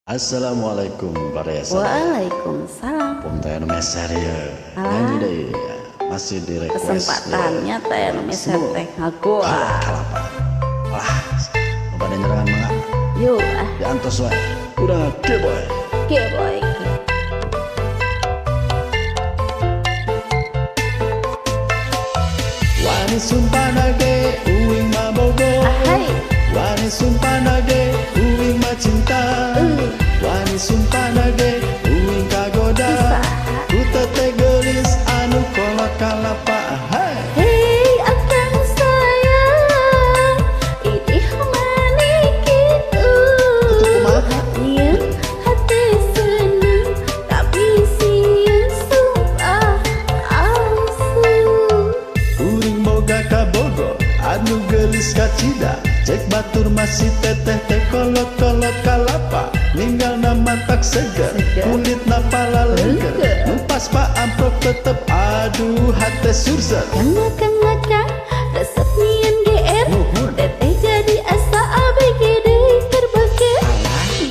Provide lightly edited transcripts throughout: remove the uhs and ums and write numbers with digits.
Assalamualaikum Baresa. Waalaikumsalam. Pemtayan meser ya. Nyanyi deh. Masih di request. Kesempatannya teh meser teh ngaku. Kalapa. Lah. Pada nyerangan mangga. Yuk diantos wae. Udah keboy. Keboy. Wani sumpanage uing mabogo. Wani sumpanage uing macinta. Wani sumpanage uing kagoda. Ku teh gelis anu kolot kalapa. Hei akang sayang, idih mani kitu. Nyiun hati seneng, tapi sieun sumpah palsu. Uring boga kabogo anu gelis kacida. Cek batur masih teteh teh kolot-kolot kalapa. Ninggal nama tak seger, kulit napala leger. Nupas pa amprok tetep aduh hati surset. Ngakang-ngakang resep nyiun GR. Teteh jadi asa ABG deui terbakir.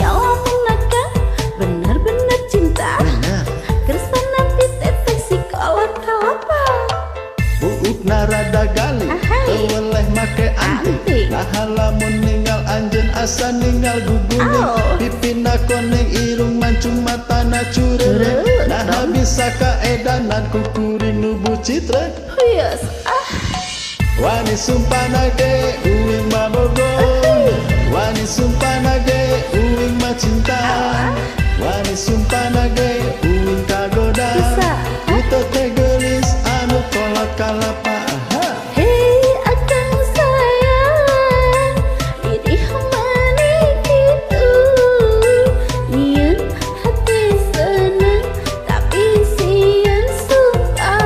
Nyawa menakang bener-bener cinta. Kersa nanti teteh si kolot kalapa. Buuk narada gali, teweleh make anti. Nah lamun ninggal anjeun asa ninggal guguning. Pipina koneng irung mancung matana curere. Nah bisa kaedanan kukuring nubu citra. Yes, Wani sumpanage uing mabogo. Wani sumpanage uing macinta. Wani sumpanage uing kagoda. Ku teh gelis anu kolot kalapa. hei akang sayang, idih mani kitu. Nyiun hati seneng, tapi sieun sumpah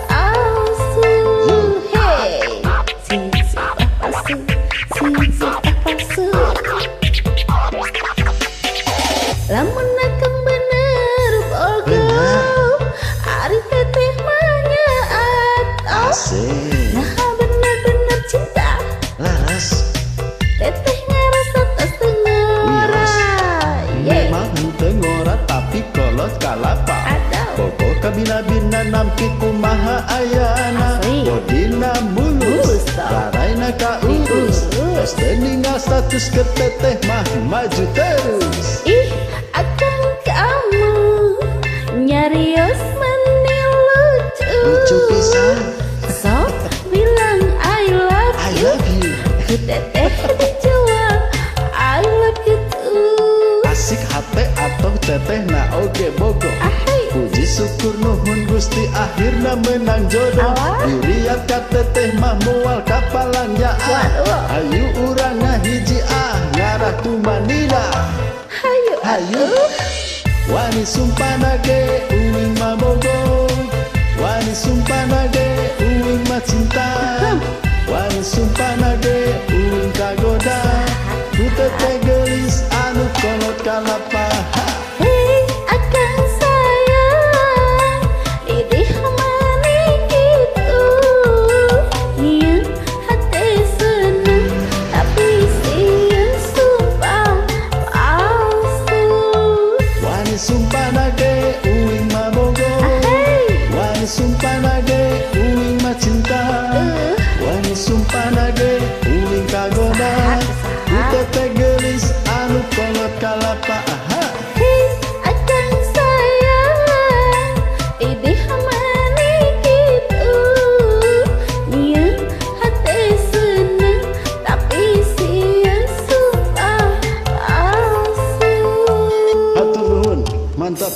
palsu. Hei, si sumpah palsu, si sumpah palsu. Lamun akang bener bogo, ari teteh mah nyaat. Asik. Nah bener-bener cinta, Laras. teteh ngerasa tas tengora. Memang henteu ngora tapi kolot kalapa. Bogo kabina-bina nampi kumaha ayana. Asli. Bodina mulus, raraina kaurus. Tos teu ninggal status ke teteh mah maju terus. Ih, akang kamu nyarios meni lucu. Lucu pisan. Sok bilang I love I you. love you. Ku teteh dijual I love you too. Asik hate atau teteh na oge bogo. Puji syukur nuhun Gusti akhirna menang jodoh. Diriat ka teteh mah moal kapalang ya. Ayu urang ngahiji ngarah tu Manila. Hayu. Wani sumpanage uing mabogo. Wani sumpanage uing macinta. Wani sumpanage uing kagoda. Ku teteh gelis anu kolot kalapa. Hei akang sayang, idih mani kitu. Nyiun hati seneng, tapi sieun sumpah palsu. Wani sumpanage uing mabogo. Wani sumpanage uing macinta. Wani sumpanage uing kagoda. Ku teteh gelis anu kolot kalapa. Hei akang sayang, idih mani kitu. Nyiun hati seneng, tapi sieun sumpah palsu. Hatur nuhun, mantap.